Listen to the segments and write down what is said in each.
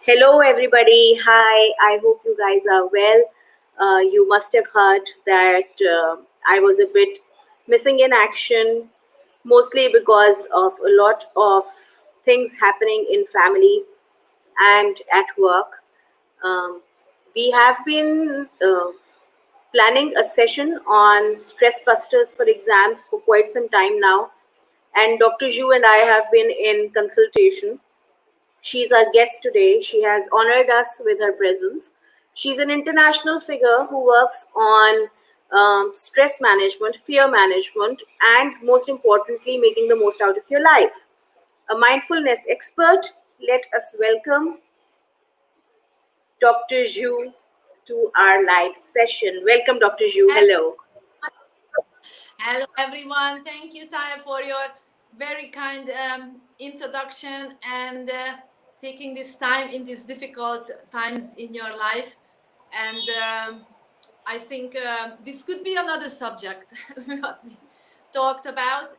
Hello, everybody. Hi, I hope you guys are well. You must have heard that I was a bit missing in action, mostly because of a lot of things happening in family and at work. Um, we have been planning a session on stress busters for exams for quite some time now, and Dr. Zhu and I have been in consultation. She's our guest today. She has honored us with her presence. She's an international figure who works on stress management, fear management, and most importantly, making the most out of your life. A mindfulness expert. Let us welcome Dr. Zhu to our live session. Welcome, Dr. Zhu. Hello. Hello, everyone. Thank you, Saya, for your very kind introduction and taking this time in these difficult times in your life. And I think this could be another subject what we talked about.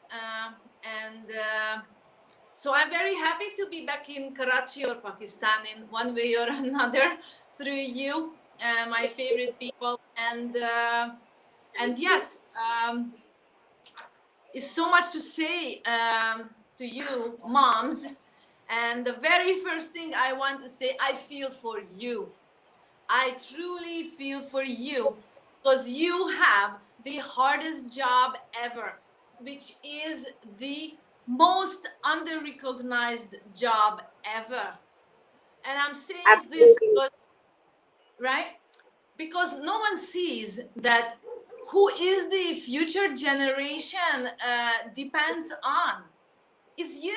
So I'm very happy to be back in Karachi or Pakistan in one way or another through you, my favorite people. And yes. Is so much to say to you, moms. And the very first thing I want to say, I feel for you. I truly feel for you because you have the hardest job ever, which is the most under-recognized job ever. And I'm saying this Absolutely. because, right? Because no one sees that who is the future generation depends on is you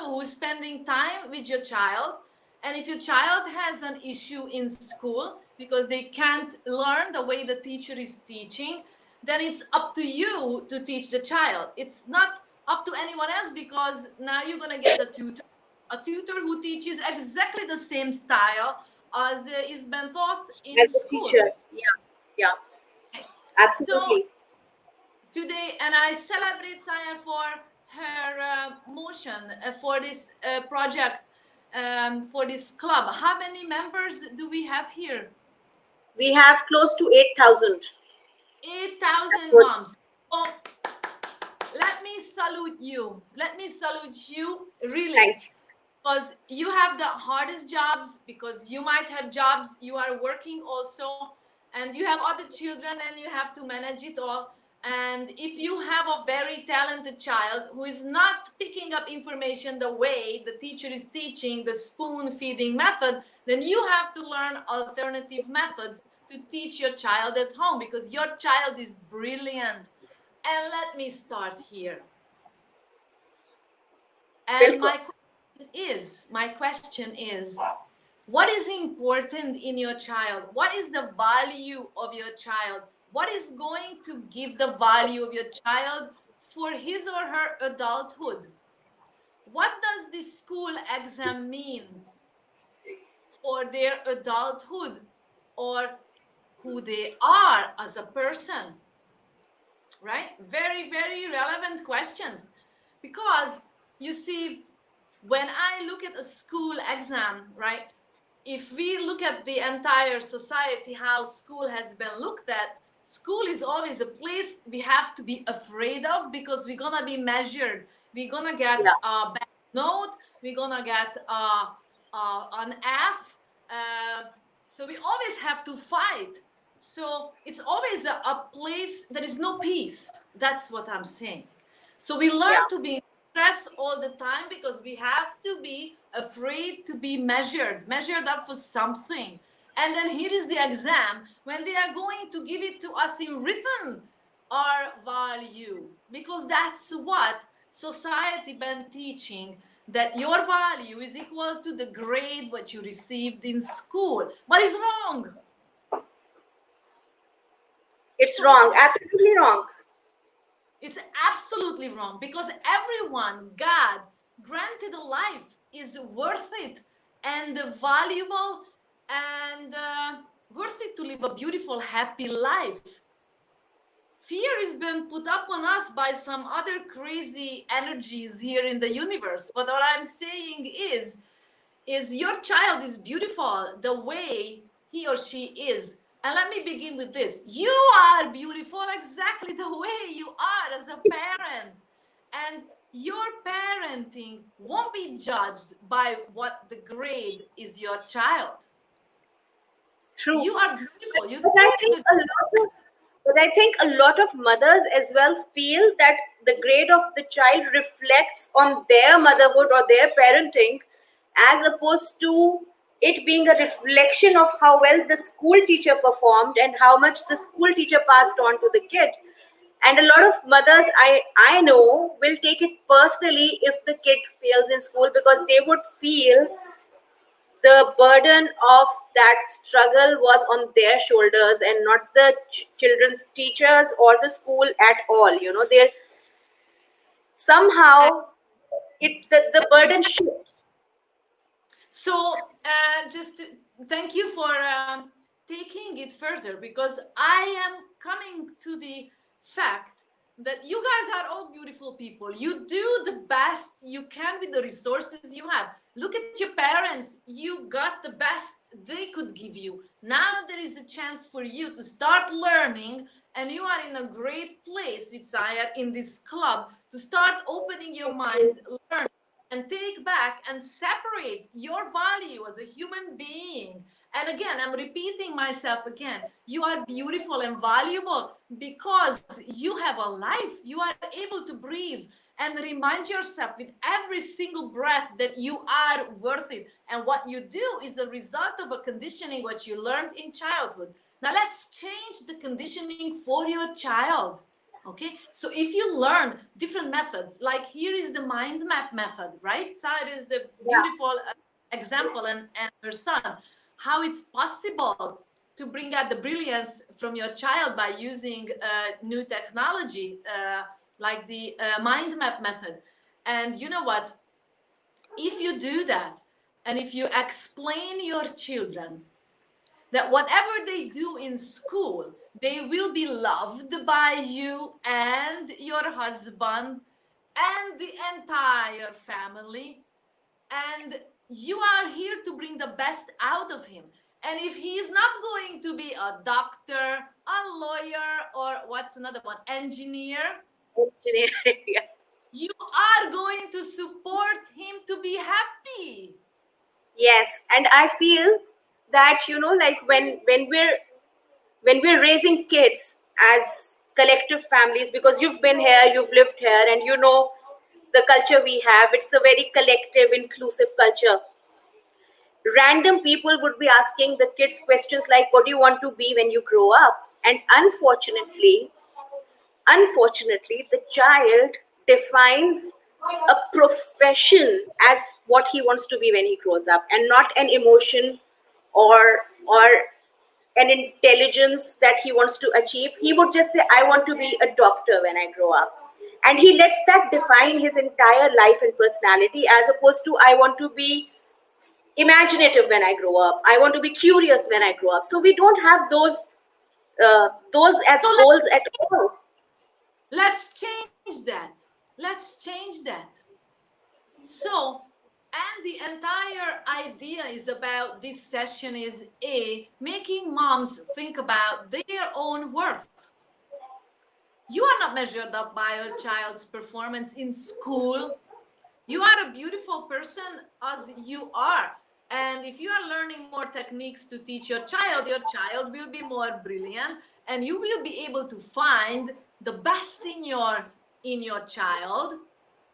who's spending time with your child. And if your child has an issue in school because they can't learn the way the teacher is teaching, then it's up to you to teach the child. It's not up to anyone else, because now you're going to get a tutor who teaches exactly the same style as is been taught in As a school. teacher. Yeah. Yeah. Okay. So Absolutely. today, and I celebrate Saya for her motion for this project, for this club. How many members do we have here? We have close to 8,000. 8,000 moms. Oh, let me salute you. Let me salute you, Thank really, you. because you have the hardest jobs, because you might have jobs, you are working also, and you have other children and you have to manage it all. And if you have a very talented child who is not picking up information the way the teacher is teaching, the spoon feeding method, then you have to learn alternative methods to teach your child at home, because your child is brilliant. And let me start here. And Welcome. my question is, what is important in your child? What is the value of your child? What is going to give the value of your child for his or her adulthood? What does the school exam means for their adulthood, or who they are as a person? Right? Very, very relevant questions. Because you see, when I look at a school exam, right, if we look at the entire society, how school has been looked at, school is always a place we have to be afraid of, because we're gonna be measured. We're gonna get Yeah. a bad note. We're gonna get an F. So we always have to fight. So it's always a place there is no peace. That's what I'm saying. So we learn Yeah. to be stressed all the time, because we have to be afraid to be measured up for something. And then here is the exam, when they are going to give it to us in written, our value, because that's what society been teaching, that your value is equal to the grade what you received in school. But it's wrong. It's wrong. Absolutely wrong. It's absolutely wrong, because everyone God granted a life is worth it and valuable, and worth it to live a beautiful, happy life. Fear has been put up on us by some other crazy energies here in the universe. But what I'm saying is, is your child is beautiful the way he or she is. And let me begin with this. You are beautiful exactly the way you are as a parent. And your parenting won't be judged by what the grade is your child. True. You are beautiful. You But I did a think good. a lot of but I think a lot of mothers as well feel that the grade of the child reflects on their motherhood or their parenting, as opposed to it being a reflection of how well the school teacher performed and how much the school teacher passed on to the kid. And a lot of mothers I know will take it personally if the kid fails in school, because they would feel the burden of that struggle was on their shoulders and not the children's teachers or the school at all. They're somehow the burden shifts. So, thank you for taking it further, because I am coming to the fact that you guys are all beautiful people. You do the best you can with the resources you have. Look at your parents. You got the best they could give you. Now there is a chance for you to start learning, and you are in a great place with Saya in this club to start opening your Thank you. minds, learn and take back and separate your value as a human being. And again, I'm repeating myself again. You are beautiful and valuable because you have a life. You are able to breathe and remind yourself with every single breath that you are worth it. And what you do is a result of a conditioning what you learned in childhood. Now let's change the conditioning for your child. Okay, so if you learn different methods, like here is the mind map method, right? Side is the Yeah. beautiful example, and her son, how it's possible to bring out the brilliance from your child by using new technology, like the mind map method. And you know what? If you do that, and if you explain your children that whatever they do in school, they will be loved by you and your husband and the entire family. And you are here to bring the best out of him. And if he is not going to be a doctor, a lawyer, or what's another one, engineer, Yeah. you are going to support him to be happy. Yes, and I feel that like when we're raising kids as collective families, because you've been here, you've lived here, and the culture we have, it's a very collective inclusive culture. Random people would be asking the kids questions like, what do you want to be when you grow up? And unfortunately the child defines a profession as what he wants to be when he grows up, and not an emotion or an intelligence that he wants to achieve. He would just say, I want to be a doctor when I grow up. And he lets that define his entire life and personality, as opposed to, I want to be imaginative when I grow up. I want to be curious when I grow up. So we don't have those as So goals at all. let's change that. Let's change that. So, and the entire idea is about this session is making moms think about their own worth. You are not measured up by your child's performance in school. You are a beautiful person as you are. And if you are learning more techniques to teach your child will be more brilliant, and you will be able to find the best in your child,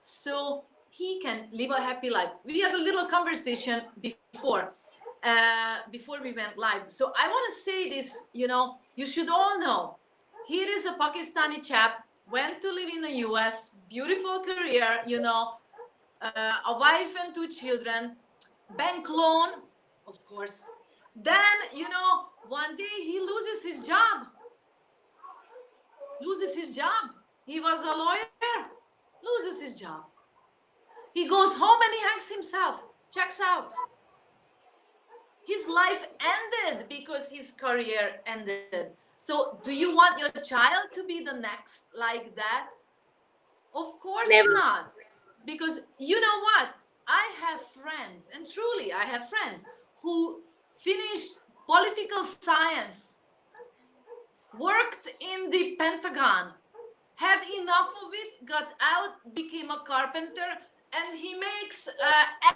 so he can live a happy life. We had a little conversation before we went live. So I want to say this, you should all know. Here is a Pakistani chap, went to live in the US, beautiful career, a wife and two children, bank loan, of course. Then, one day he loses his job. Loses his job. He was a lawyer, loses his job. He goes home and he hangs himself, checks out. His life ended because his career ended. So, do you want your child to be the next like that? Of course Never. not. Because you know what? I have friends friends, and truly I have friends who finished political science, worked in the Pentagon, had enough of it, got out, became a carpenter, and he makes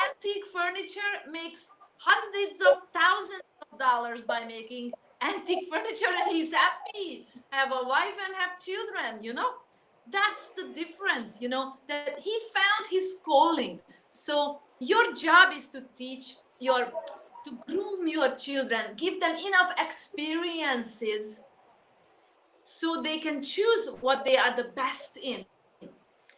antique furniture, makes hundreds of thousands of dollars by making antique furniture, and he's happy, have a wife and have children, That's the difference, that he found his calling. So your job is to to groom your children, give them enough experiences so they can choose what they are the best in.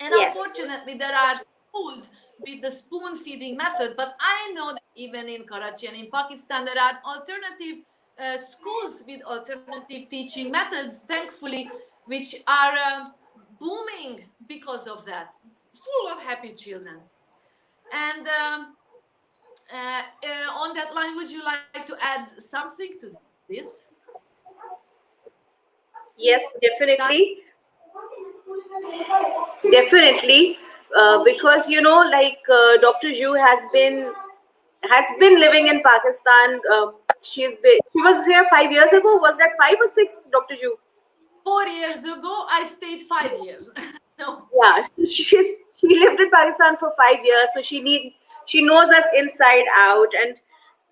And Yes. unfortunately, there are schools with the spoon feeding method, but I know that even in Karachi and in Pakistan, there are alternative schools with alternative teaching methods, thankfully, which are booming because of that, full of happy children. And on that line, would you like to add something to this? Yes, Sai? definitely. Definitely. Because like Dr. Zhu has been living in Pakistan. She was here 5 years ago. Was that 5 or 6, Dr. Zhu? 4 years ago, I stayed 5 years. No. Yeah, so she lived in Pakistan for 5 years, so she knows us inside out.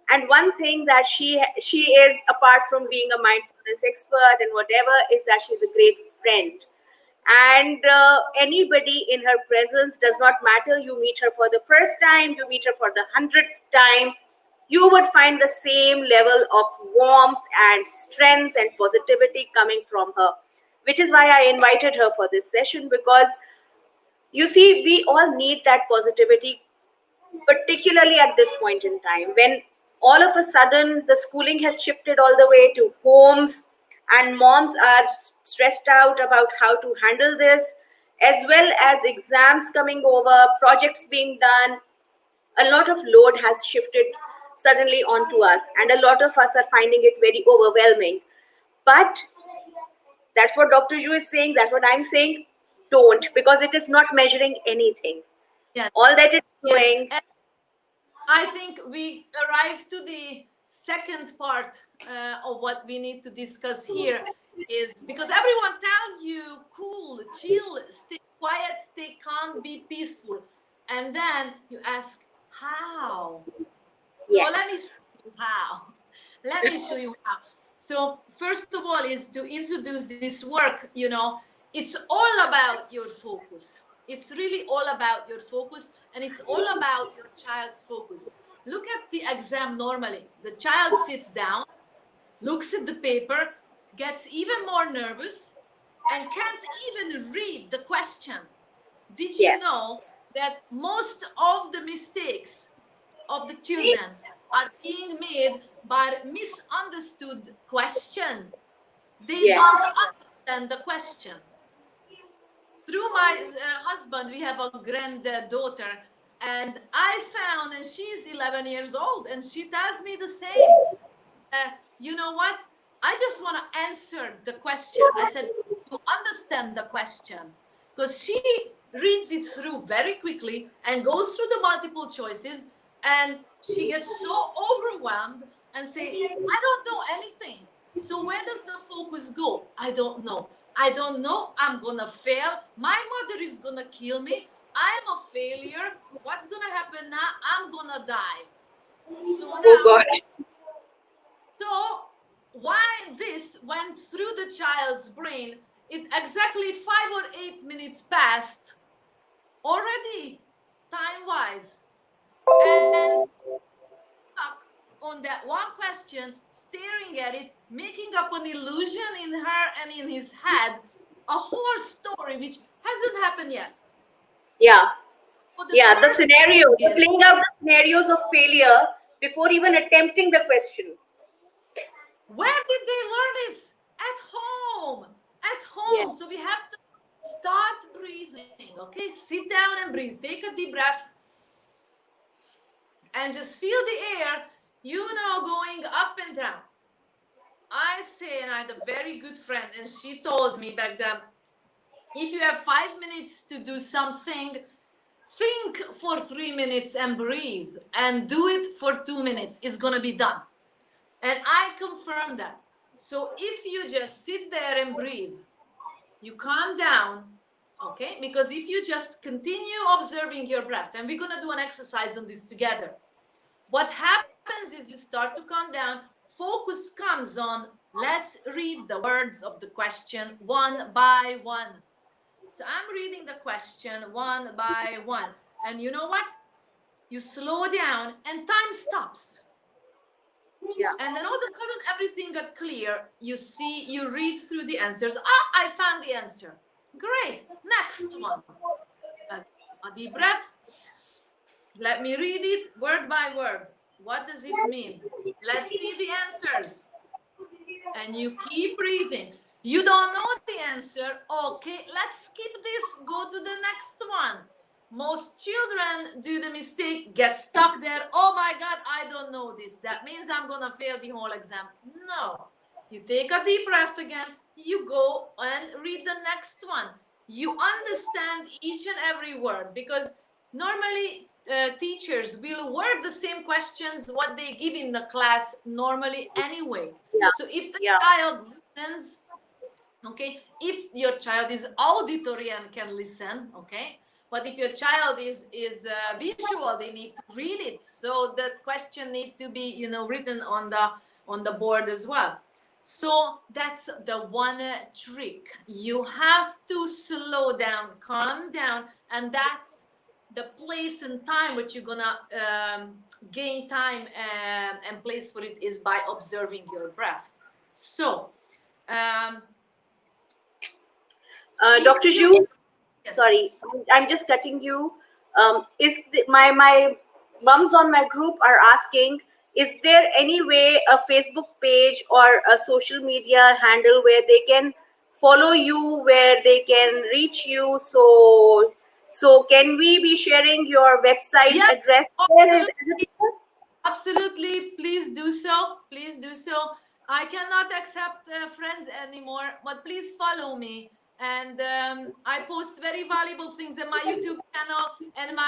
And one thing that she is, apart from being a mindfulness expert and whatever, is that she's a great friend. And anybody in her presence does not matter. You meet her for the first time, you meet her for the 100th time, you would find the same level of warmth and strength and positivity coming from her, which is why I invited her for this session. Because you see, we all need that positivity, particularly at this point in time when all of a sudden the schooling has shifted all the way to homes, and moms are stressed out about how to handle this, as well as exams coming over, projects being done. A lot of load has shifted suddenly onto us, and a lot of us are finding it very overwhelming. But that's what Dr. Zhu is saying, that's what I'm saying. Don't, because it is not measuring anything. Yes. All that it's Yes. doing. And I think we arrive to the second part of what we need to discuss here, is because everyone tell you cool, chill, stay quiet, stay calm, be peaceful. And then you ask, how? So let me show Yes. you how. Let me show you how. So first of all is to introduce this work, it's all about your focus. It's really all about your focus, and it's all about your child's focus. Look at the exam normally. The child sits down, looks at the paper, gets even more nervous, and can't even read the question. Did you Yes. know that most of the mistakes of the children are being made by misunderstood question? They Yes. don't understand the question. Through my husband, we have a granddaughter, and I found, and she's 11 years old, and she tells me the same. You know what? I just want to answer the question. I said, you understand the question? Because she reads it through very quickly and goes through the multiple choices, and she gets so overwhelmed and say, I don't know anything. So where does the focus go? I don't know. I don't know. I'm going to fail. My mother is going to kill me. I'm a failure. What's going to happen now? I'm going to die. So Oh now, God. so why this went through the child's brain, it exactly 5 or 8 minutes passed already, time-wise. And stuck on that one question, staring at it, making up an illusion in her and in his head, a whole story which hasn't happened yet. Yeah. For the Yeah. The first scenario, thing the is, playing out the scenarios of failure before even attempting the question. where did they learn this? At home. At Yeah. home. So we have to start breathing. Okay, sit down and breathe. Take a deep breath and just feel the air, going up and down. I say, and I had a very good friend, and she told me back then, if you have 5 minutes to do something, think for 3 minutes and breathe, and do it for 2 minutes. It's going to be done. And I confirm that. So if you just sit there and breathe, you calm down, okay? Because if you just continue observing your breath, and we're going to do an exercise on this together, what happens is you start to calm down, focus comes on, let's read the words of the question one by one. So I'm reading the question one by one. And you know what? You slow down and time stops. Yeah. And then all of a sudden everything got clear. You see, you read through the answers. Ah, I found the answer. Great. Next one. A deep breath. Let me read it word by word. What does it mean? Let's see the answers. And you keep breathing. You don't know the answer. Okay, let's skip this. Go to the next one. Most children do the mistake, get stuck there. Oh my God, I don't know this. That means I'm going to fail the whole exam. No. You take a deep breath again. You go and read the next one. You understand each and every word, because normally teachers will word the same questions what they give in the class normally anyway. Yeah. So if the Yeah. child listens, okay, if your child is auditory and can listen, okay, but if your child is visual, they need to read it. So the question need to be, you know, written on the board as well. So that's the one trick. You have to slow down, calm down, and that's the place and time which you're gonna gain time and place for it is by observing your breath. So um, Dr. if you, Zhu, yes, sorry, I'm just cutting you. My mums on my group are asking, is there any way a Facebook page or a social media handle where they can follow you, where they can reach you? So can we be sharing your website yes, address there? Is absolutely, it possible? absolutely. Please do so. Please do so. I cannot accept friends anymore, but please follow me. And I post very valuable things in my YouTube channel, and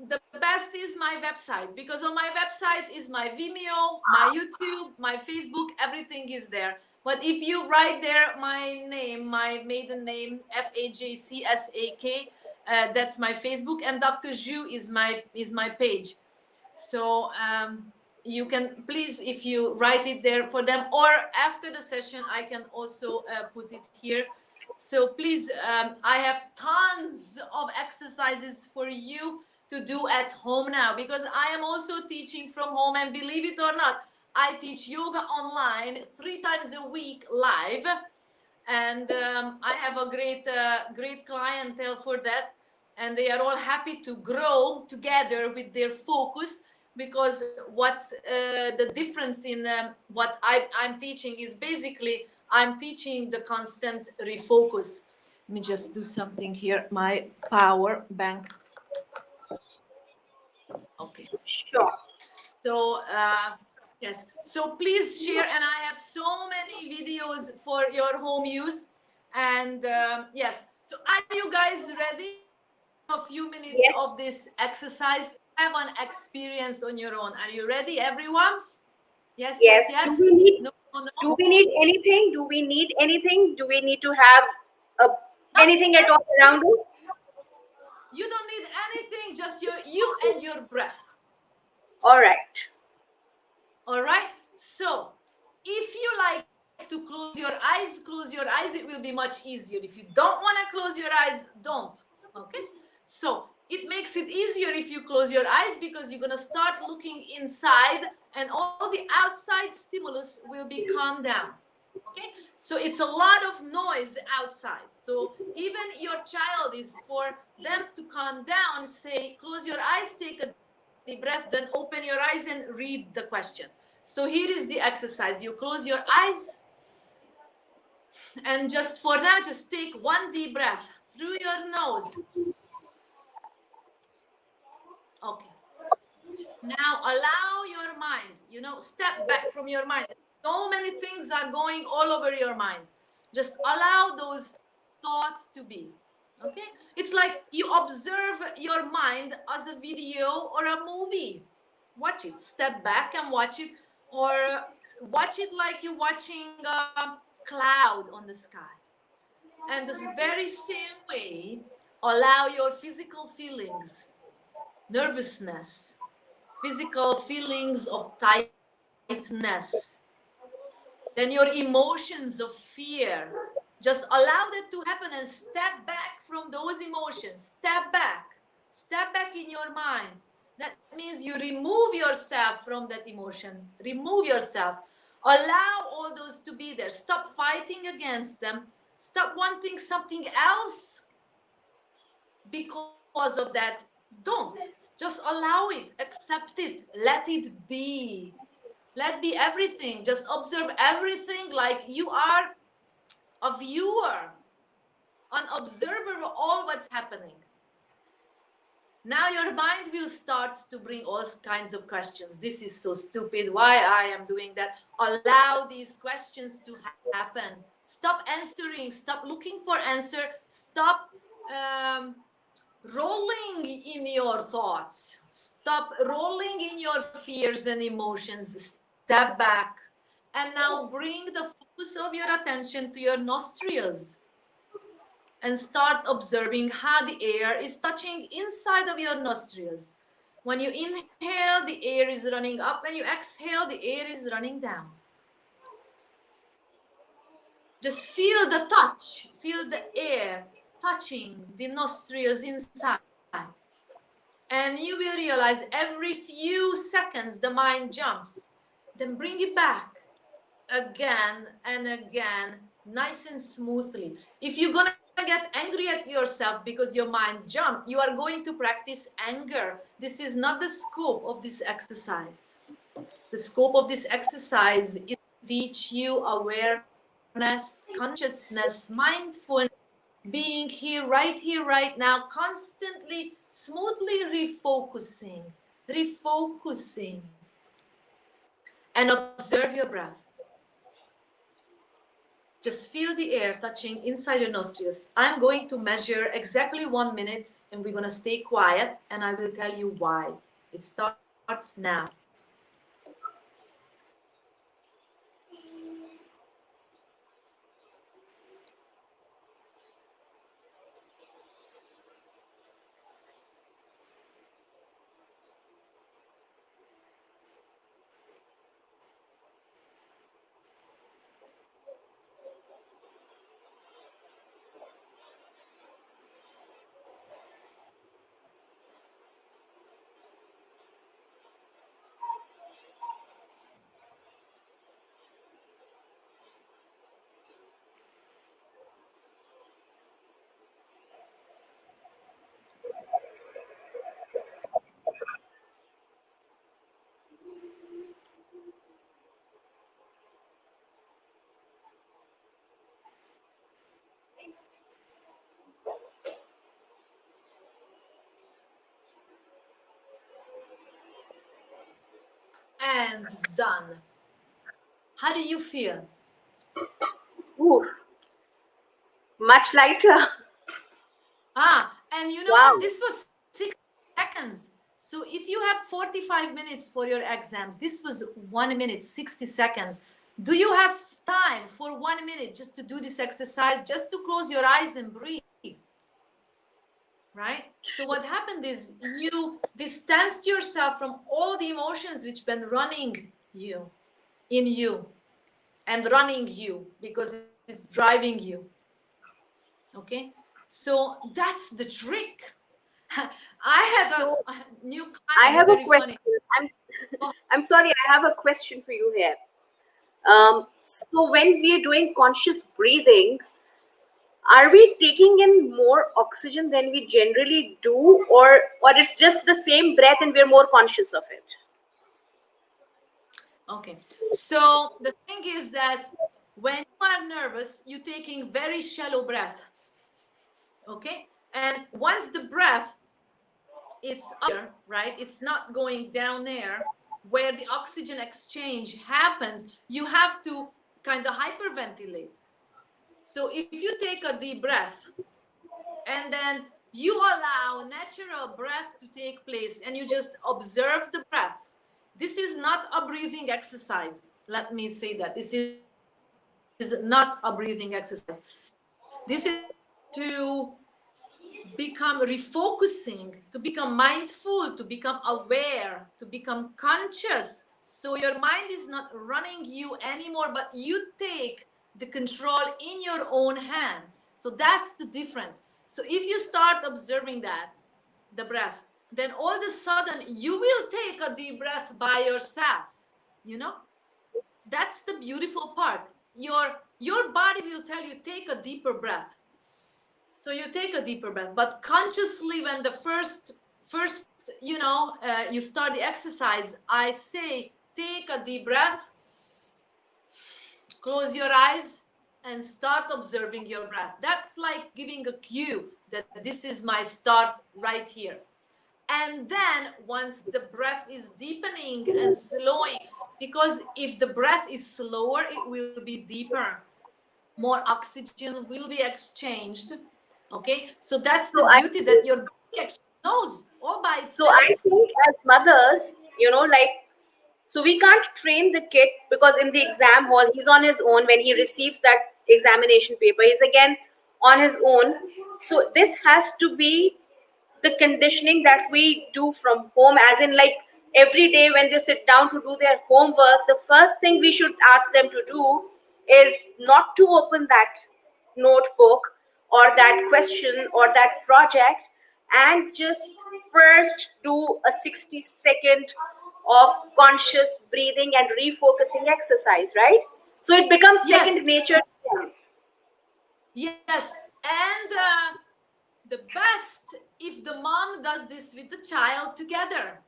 the best is my website, because on my website is my Vimeo, my YouTube, my Facebook, everything is there. But if you write there my name, my maiden name, Fajcsak, that's my Facebook, and Dr. Zhu is my page. So you can please, if you write it there for them, or after the session, I can also put it here. So please, I have tons of exercises for you to do at home now, because I am also teaching from home, and believe it or not, I teach yoga online 3 times a week live, and I have a great clientele for that, and they are all happy to grow together with their focus, because what's the difference in what I'm teaching is basically I'm teaching the constant refocus. Let me just do something here. My power bank. Okay. Sure. So yes, so please share, and I have so many videos for your home use. And yes, so are you guys ready? A few minutes Yes. of this exercise to have an experience on your own. Are you ready, everyone? Yes, yes, Yes. yes. No, no, Do no. we need anything? Do we need anything? Do we need to have a, anything at Nothing. all around us? You don't need anything, just you and your breath. All right. All right. So if you like to close your eyes, it will be much easier. If you don't want to close your eyes, don't. Okay. So it makes it easier if you close your eyes, because you're going to start looking inside, and all the outside stimulus will be calmed down. Okay. So it's a lot of noise outside. So even your child, is for them to calm down, say, close your eyes, take a deep breath, then open your eyes and read the question. So here is the exercise. You close your eyes, and just for now, just take one deep breath through your nose. Okay. Now allow your mind, step back from your mind. So many things are going all over your mind. Just allow those thoughts to be. Okay? It's like you observe your mind as a video or a movie. Watch it, step back and watch it, or watch it like you're watching a cloud on the sky. And this very same way, allow your physical feelings, nervousness, physical feelings of tightness, then your emotions of fear. Just allow that to happen and step back from those emotions. Step back in your mind. That means you remove yourself from that emotion. Remove yourself. Allow all those to be there. Stop fighting against them. Stop wanting something else because of that. Don't. Just allow it. Accept it. Let it be. Let be everything. Just observe everything like you are a viewer, an observer of all what's happening. Now your mind will start to bring all kinds of questions. This is so stupid. Why I am doing that? Allow these questions to happen. Stop answering. Stop looking for answer. Stop um, rolling in your thoughts. Stop rolling in your fears and emotions. Step back. And now bring the focus of your attention to your nostrils and start observing how the air is touching inside of your nostrils. When you inhale, the air is running up. When you exhale, the air is running down. Just feel the touch, feel the air touching the nostrils inside. And you will realize every few seconds the mind jumps. Then bring it back again and again, nice and smoothly. If you're gonna get angry at yourself because your mind jumped, you are going to practice anger. This is not the scope of this exercise. The scope of this exercise is to teach you awareness, consciousness, mindfulness, being here, right now, constantly, smoothly refocusing, and observe your breath. Just feel the air touching inside your nostrils. I'm going to measure exactly 1 minute and we're going to stay quiet and I will tell you why. It starts now. And done. How do you feel? Ooh, much lighter. And you know what? Wow. This was 6 seconds. So if you have 45 minutes for your exams, this was 1 minute, 60 seconds. Do you have time for 1 minute just to do this exercise, just to close your eyes and breathe? Right? So what happened is you distanced yourself from all the emotions which been running you, in you, and running you because it's driving you. Okay? So that's the trick. I had So a new I client, have a very question. funny. I'm Oh, I'm sorry, I have a question for you here. So when we are doing conscious breathing, are we taking in more oxygen than we generally do, or it's just the same breath and we're more conscious of it? okay. So the thing is that when you are nervous, you're taking very shallow breaths. Okay? And once the breath it's up here, right? It's not going down there where the oxygen exchange happens. You have to kind of hyperventilate. So if you take a deep breath and then you allow natural breath to take place, and you just observe the breath. This is not a breathing exercise. Let me say that this is not a breathing exercise. This is to become refocusing, to become mindful, to become aware, to become conscious. So your mind is not running you anymore, but you take the control in your own hand. So that's the difference. So if you start observing that, the breath, then all of a sudden you will take a deep breath by yourself. You know, that's the beautiful part. Your body will tell you, take a deeper breath. So you take a deeper breath, but consciously, when the first you start the exercise, I say take a deep breath, close your eyes, and start observing your breath. That's like giving a cue that this is my start right here. And then once the breath is deepening and slowing, because if the breath is slower, it will be deeper, more oxygen will be exchanged. Okay, so that's So the I beauty, that your body actually knows all by so I itself. think as mothers, like, so we can't train the kid, because in the exam hall he's on his own. When he receives that examination paper, he's again on his own. So this has to be the conditioning that we do from home, as in, like, every day when they sit down to do their homework, the first thing we should ask them to do is not to open that notebook or that question or that project, and just first do a 60-second of conscious breathing and refocusing exercise, right? So it becomes Yes, second nature to them. yes. And the best if the mom does this with the child together.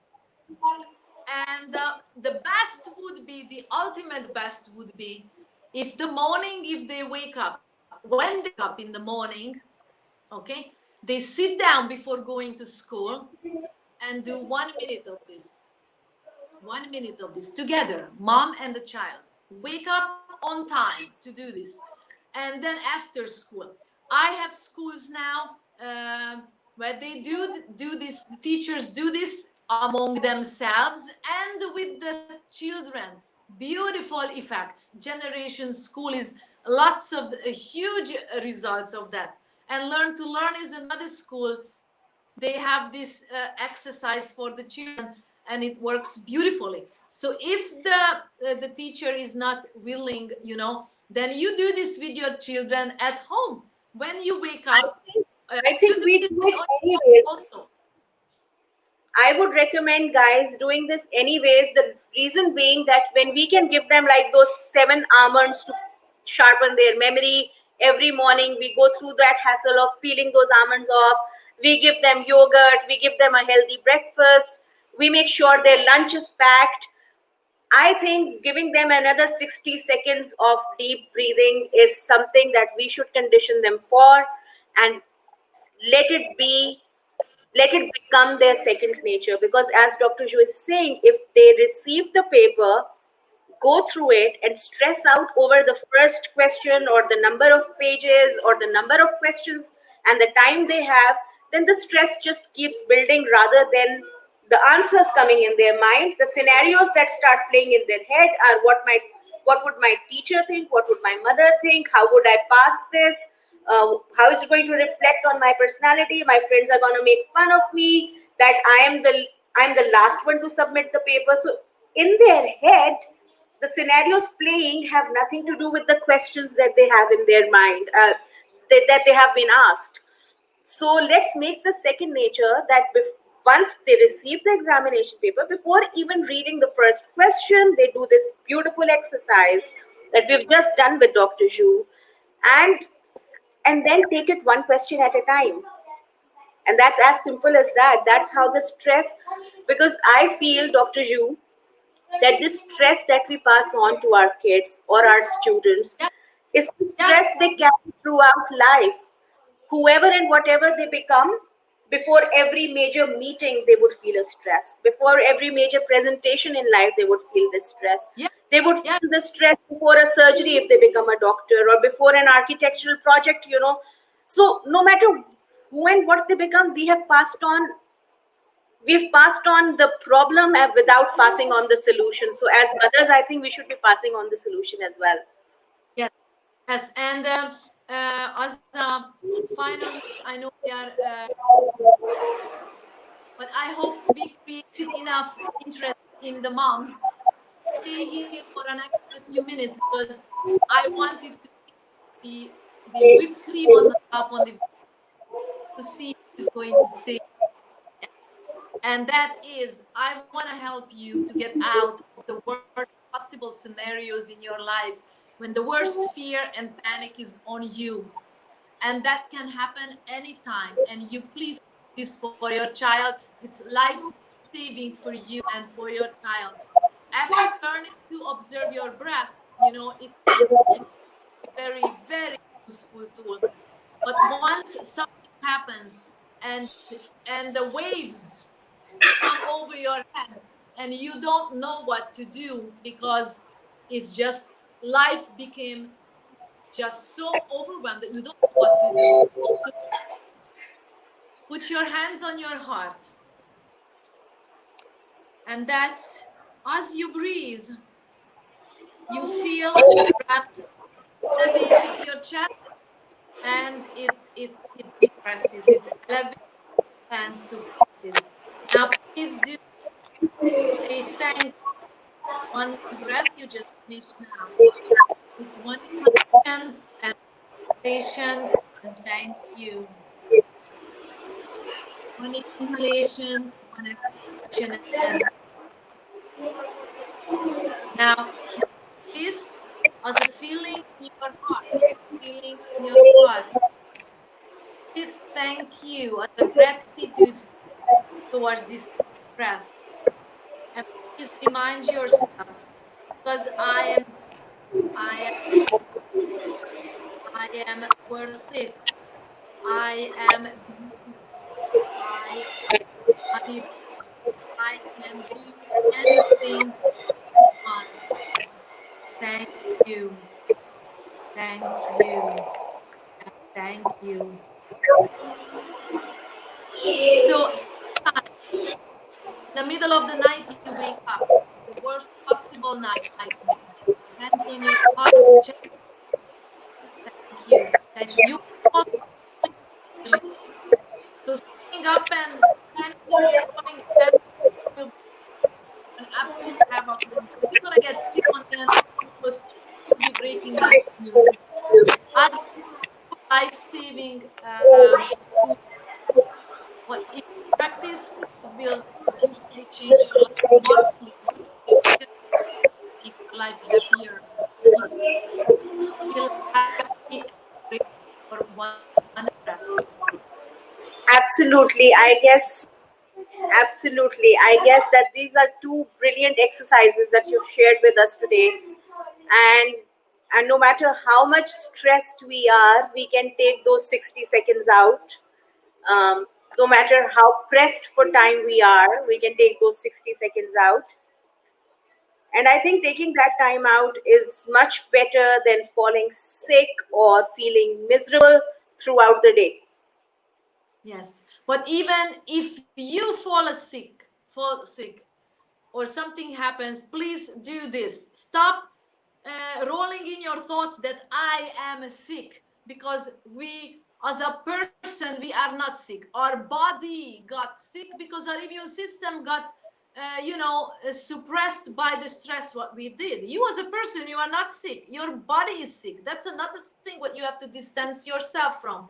And the best would be, the ultimate best would be, if the morning, if they wake up, when they wake up in the morning, okay, they sit down before going to school and do 1 minute of this. 1 minute of this together, mom and the child. Wake up on time to do this. And then after school, I have schools now where they do this, the teachers do this among themselves and with the children. Beautiful effects. Generation school is lots of huge results of that. And Learn to Learn is another school. They have this exercise for the children, and it works beautifully. So if the teacher is not willing, then you do this with your children at home when you wake I up. think I You think do we this do on it your own anyways. also. I would recommend guys doing this anyways. The reason being that when we can give them like those 7 almonds to sharpen their memory every morning, we go through that hassle of peeling those almonds off. We give them yogurt, we give them a healthy breakfast, we make sure their lunch is packed. I think giving them another 60 seconds of deep breathing is something that we should condition them for, and let it be let it become their second nature. Because as Dr. Zhu is saying, if they receive the paper, go through it and stress out over the first question or the number of pages or the number of questions and the time they have, then the stress just keeps building rather than the answers coming in their mind. The scenarios that start playing in their head are what would my teacher think, what would my mother think, how would I pass this, how is it going to reflect on my personality, my friends are going to make fun of me, that I'm the last one to submit the paper. So in their head, the scenarios playing have nothing to do with the questions that they have in their mind, that they have been asked. So let's make the second nature that once they receive the examination paper, before even reading the first question, they do this beautiful exercise that we've just done with Dr. Zhu, and and then take it one question at a time. And that's as simple as that. That's how the stress, because I feel, Dr. Zhu, that this stress that we pass on to our kids or our students Yeah. is the stress Yes. they carry throughout life. Whoever and whatever they become, before every major meeting, they would feel a stress. Before every major presentation in life, they would feel this stress. Yeah. They would Yeah. feel the stress before a surgery if they become a doctor, or before an architectural project. So no matter who and what they become, we've passed on the problem without passing on the solution. So as mothers, I think we should be passing on the solution as well. Yes, yes. And as a final note, I know we are, but I hope we created enough interest in the moms. Stay here for an extra few minutes because I wanted to the whipped cream on the top on the to see who is going to stay. And that is, I want to help you to get out of the worst possible scenarios in your life when the worst fear and panic is on you. And that can happen anytime. And you please do this for your child. It's life saving for you and for your child. After learning to observe your breath, it's very, very useful tool. But once something happens and the waves come over your head and you don't know what to do because it's just life became just so overwhelmed that you don't know what to do. So put your hands on your heart, and that's as you breathe, you feel the breath elevating your chest, and it depresses, it elevates and suppresses. Now please do say thank you. One breath you just finished now. It's one inhalation and exhalation, and thank you. One inhalation, one exhalation, and now this as a feeling in your heart, feeling in your heart. Please thank you as a gratitude towards this breath. And please remind yourself, because I am worth it. I am beautiful. I am valuable. I can do anything I want. Thank you. Thank you. And thank you. So anytime in the middle of the night you wake up, the worst possible nightmare, hands on your heart and chest, thank you. Thank you. You will fall. So sitting up and panicking and throwing tantrums will be an absolute havoc. And you're gonna get sick on the end. Your stress will be breaking that news. Again, life-saving tool. What if you practice, it will beautifully change your life, marvelously, significantly make your life happier. If you feel happy and grateful for one breath. Absolutely, I Question. guess. Absolutely, I guess that these are two brilliant exercises that you've shared with us today, and no matter how much stressed we are, we can take those 60 seconds out. No matter how pressed for time we are, we can take those 60 seconds out. And I think taking that time out is much better than falling sick or feeling miserable throughout the day. Yes, but even if you fall sick, or something happens, please do this. Stop rolling in your thoughts that I am sick, because we, as a person, we are not sick. Our body got sick because our immune system got, suppressed by the stress what we did. You as a person, you are not sick. Your body is sick. That's another thing what you have to distance yourself from.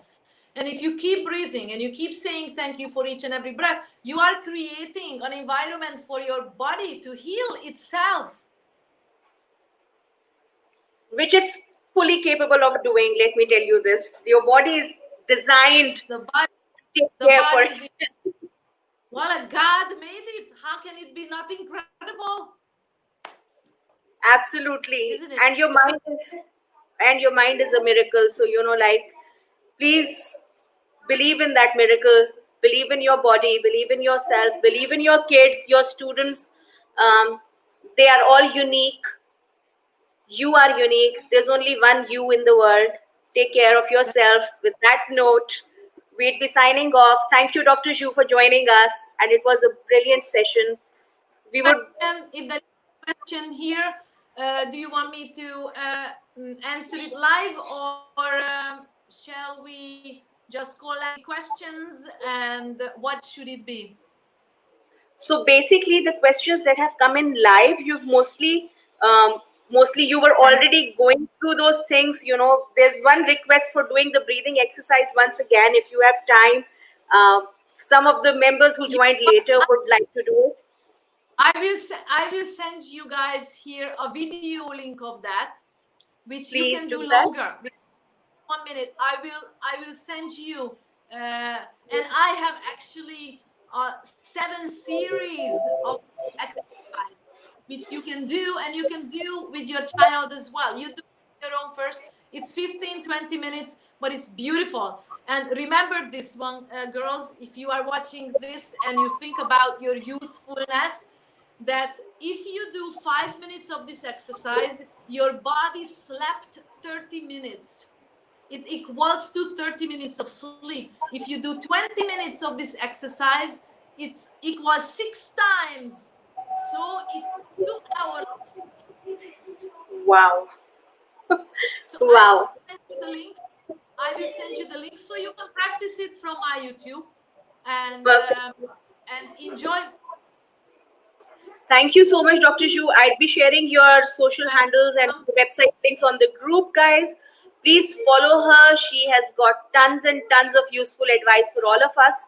And if you keep breathing and you keep saying thank you for each and every breath, you are creating an environment for your body to heal itself. Which it's fully capable of doing. Let me tell you this: your body is designed The body, to take the care body for is, itself. well, God made it. How can it be not incredible? Absolutely. Isn't it? And your mind is a miracle. So, like, please believe in that miracle. Believe in your body, believe in yourself, believe in your kids, your students. um, they are all unique. You are unique. There's only one you in the world. Take care of yourself with that note. we'd be signing off. Thank you, Dr. Zhu, for joining us, and it was a brilliant session. We would If there is a question here, do you want me to answer it live, or shall we just collect questions, and what should it be? so basically the questions that have come in live, you've mostly you were Answer. already going through those things. There's one request for doing the breathing exercise once again if you have time. Some of the members who You joined later would like to do it. I will send you guys here a video link of that, which you Please can do do that. longer. 1 minute. I will send you, and I have actually 7 series of exercise which you can do, and you can do with your child as well. You do your own first. It's 15-20 minutes, but it's beautiful. And remember this one, girls, if you are watching this and you think about your youthfulness, that if you do 5 minutes of this exercise, your body slept 30 minutes. It equals to 30 minutes of sleep. If you do 20 minutes of this exercise, it equals 6 times. So it's 2 hours of sleep. Wow. So I will Wow. send you the links. I will send you the links so you can practice it from my YouTube, and Perfect. um, and enjoy. Thank you so much, Dr. Zhu. I'd be sharing your social handles and Welcome. the website links on the group, guys. Please follow her. She has got tons and tons of useful advice for all of us.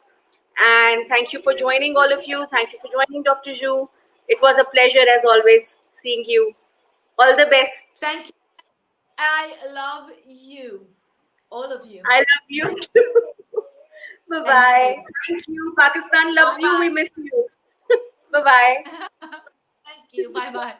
And thank you for joining, all of you. Thank you for joining, Dr. Zhu. It was a pleasure, as always, seeing you. All the best. Thank you. I love you, all of you. I love you too. Bye Thank bye. you. Thank you. Pakistan loves Bye you. We bye. miss you. Bye bye. Thank you. Bye bye.